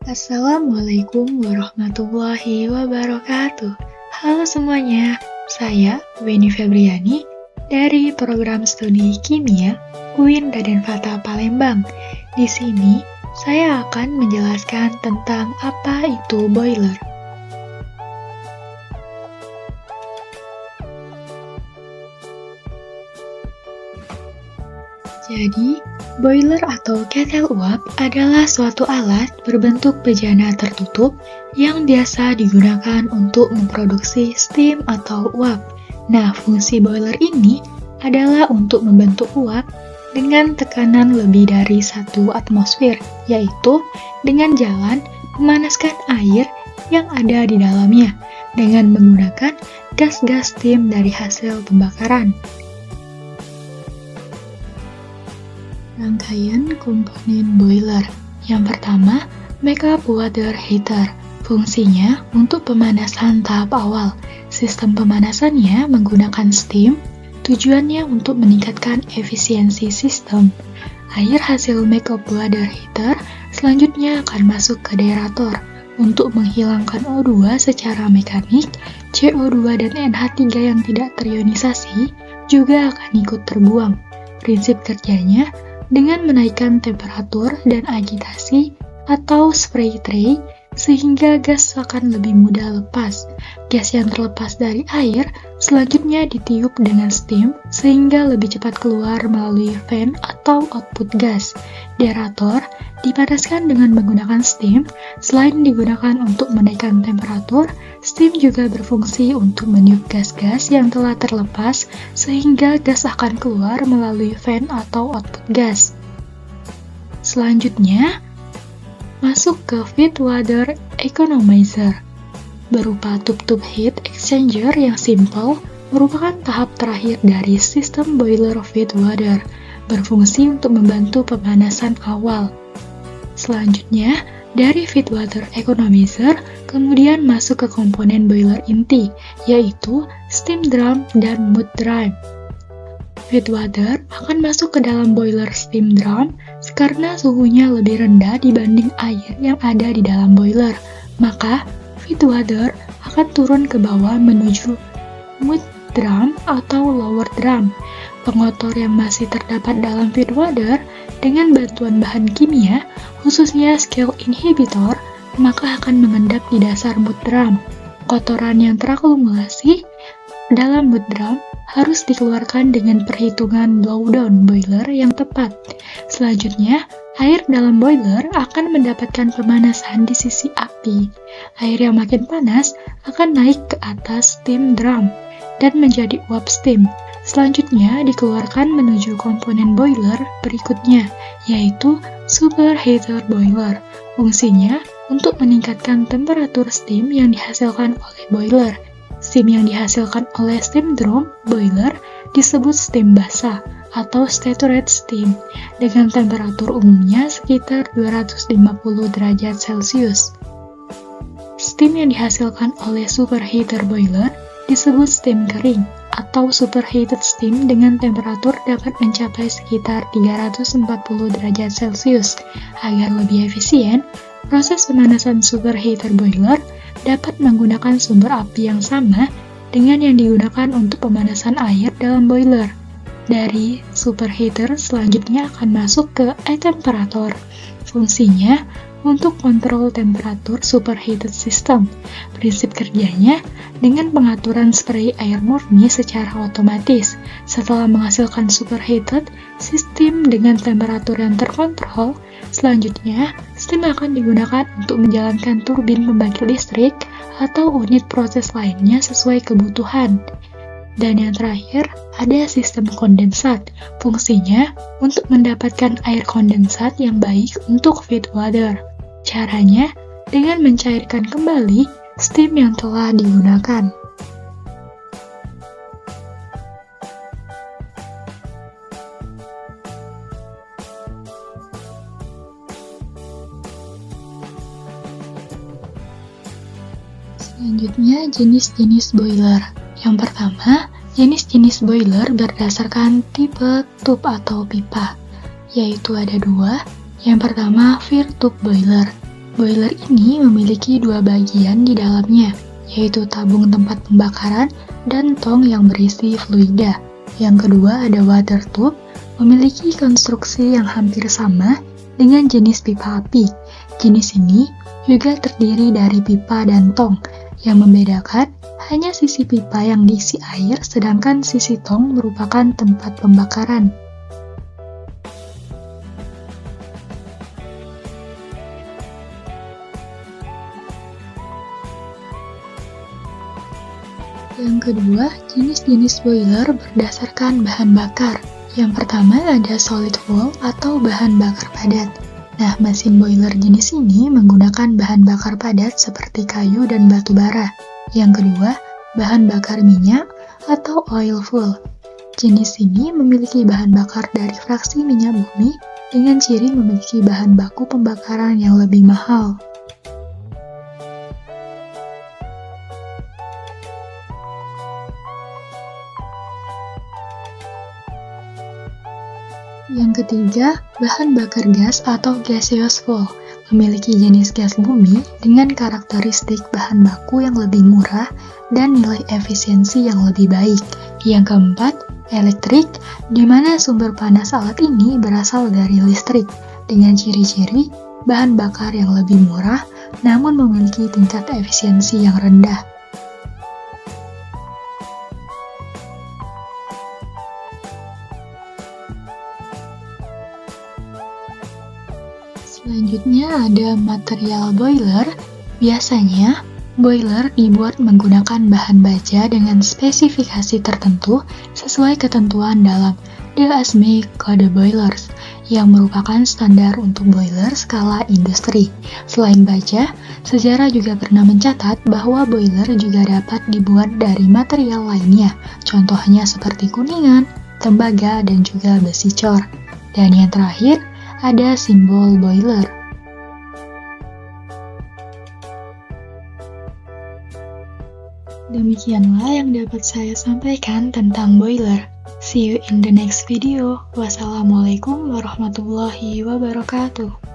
Assalamualaikum warahmatullahi wabarakatuh. Halo semuanya, saya Weni Febriani dari program studi kimia UIN Raden Fatah Palembang. Di sini saya akan menjelaskan tentang apa itu boiler. Jadi, boiler atau ketel uap adalah suatu alat berbentuk bejana tertutup yang biasa digunakan untuk memproduksi steam atau uap. Nah, fungsi boiler ini adalah untuk membentuk uap dengan tekanan lebih dari 1 atmosfer, yaitu dengan jalan memanaskan air yang ada di dalamnya dengan menggunakan gas-gas steam dari hasil pembakaran. Rangkaian komponen boiler. Yang pertama, makeup water heater. Fungsinya untuk pemanasan tahap awal. Sistem pemanasannya menggunakan steam. Tujuannya untuk meningkatkan efisiensi sistem. Air hasil makeup water heater selanjutnya akan masuk ke derator untuk menghilangkan O2 secara mekanik. CO2 dan NH3 yang tidak terionisasi juga akan ikut terbuang. Prinsip kerjanya dengan menaikkan temperatur dan agitasi atau spray tray sehingga gas akan lebih mudah lepas. Gas yang terlepas dari air selanjutnya ditiup dengan steam sehingga lebih cepat keluar melalui fan atau output gas. Derator dipanaskan dengan menggunakan steam. Selain digunakan untuk menaikkan temperatur, steam juga berfungsi untuk meniup gas-gas yang telah terlepas sehingga gas akan keluar melalui fan atau output gas. Selanjutnya, masuk ke feed water economizer. Berupa tub-tub heat exchanger yang simple, merupakan tahap terakhir dari sistem boiler feed water, berfungsi untuk membantu pemanasan awal. Selanjutnya, dari feed water economizer, kemudian masuk ke komponen boiler inti, yaitu steam drum dan mud drum. Feed water akan masuk ke dalam boiler steam drum karena suhunya lebih rendah dibanding air yang ada di dalam boiler. Maka, feed water akan turun ke bawah menuju mud drum atau lower drum. Pengotor yang masih terdapat dalam feed water dengan bantuan bahan kimia, khususnya scale inhibitor, maka akan mengendap di dasar mud drum. Kotoran yang terakumulasi dalam mud drum harus dikeluarkan dengan perhitungan blowdown boiler yang tepat. Selanjutnya, air dalam boiler akan mendapatkan pemanasan di sisi api. Air yang makin panas akan naik ke atas steam drum dan menjadi uap steam. Selanjutnya dikeluarkan menuju komponen boiler berikutnya, yaitu superheater boiler. Fungsinya untuk meningkatkan temperatur steam yang dihasilkan oleh boiler. Steam yang dihasilkan oleh steam drum boiler disebut steam basah atau saturated steam dengan temperatur umumnya sekitar 250 derajat Celcius. Steam yang dihasilkan oleh superheater boiler disebut steam kering atau superheated steam dengan temperatur dapat mencapai sekitar 340 derajat Celcius. Agar lebih efisien, proses pemanasan superheater boiler dapat menggunakan sumber api yang sama dengan yang digunakan untuk pemanasan air dalam boiler. Dari superheater selanjutnya akan masuk ke temperator. Fungsinya untuk kontrol temperatur superheated system. Prinsip kerjanya dengan pengaturan spray air murni secara otomatis. Setelah menghasilkan superheated sistem dengan temperatur yang terkontrol, selanjutnya steam akan digunakan untuk menjalankan turbin pembangkit listrik atau unit proses lainnya sesuai kebutuhan. Dan yang terakhir, ada sistem kondensat. Fungsinya untuk mendapatkan air kondensat yang baik untuk feed water. Caranya dengan mencairkan kembali steam yang telah digunakan. Selanjutnya, jenis-jenis boiler. Yang pertama, jenis-jenis boiler berdasarkan tipe tub atau pipa, yaitu ada dua. Yang pertama, Vir tube boiler. Boiler ini memiliki dua bagian di dalamnya, yaitu tabung tempat pembakaran dan tong yang berisi fluida. Yang kedua ada water tube, memiliki konstruksi yang hampir sama dengan jenis pipa api. Jenis ini juga terdiri dari pipa dan tong. Yang membedakan hanya sisi pipa yang diisi air, sedangkan sisi tong merupakan tempat pembakaran. Yang kedua, jenis-jenis boiler berdasarkan bahan bakar. Yang pertama ada solid fuel atau bahan bakar padat. Nah, mesin boiler jenis ini menggunakan bahan bakar padat seperti kayu dan batu bara. Yang kedua, bahan bakar minyak atau oil fuel. Jenis ini memiliki bahan bakar dari fraksi minyak bumi dengan ciri memiliki bahan baku pembakaran yang lebih mahal. Yang ketiga, bahan bakar gas atau gaseous fuel, memiliki jenis gas bumi dengan karakteristik bahan baku yang lebih murah dan nilai efisiensi yang lebih baik. Yang keempat, elektrik, di mana sumber panas alat ini berasal dari listrik, dengan ciri-ciri bahan bakar yang lebih murah namun memiliki tingkat efisiensi yang rendah. Selanjutnya ada material boiler. Biasanya, boiler dibuat menggunakan bahan baja dengan spesifikasi tertentu sesuai ketentuan dalam The ASME Code Boilers, yang merupakan standar untuk boiler skala industri. Selain baja, sejarah juga pernah mencatat bahwa boiler juga dapat dibuat dari material lainnya, contohnya seperti kuningan, tembaga, dan juga besi cor. Dan yang terakhir, ada simbol boiler. Demikianlah yang dapat saya sampaikan tentang boiler. See you in the next video. Wassalamualaikum warahmatullahi wabarakatuh.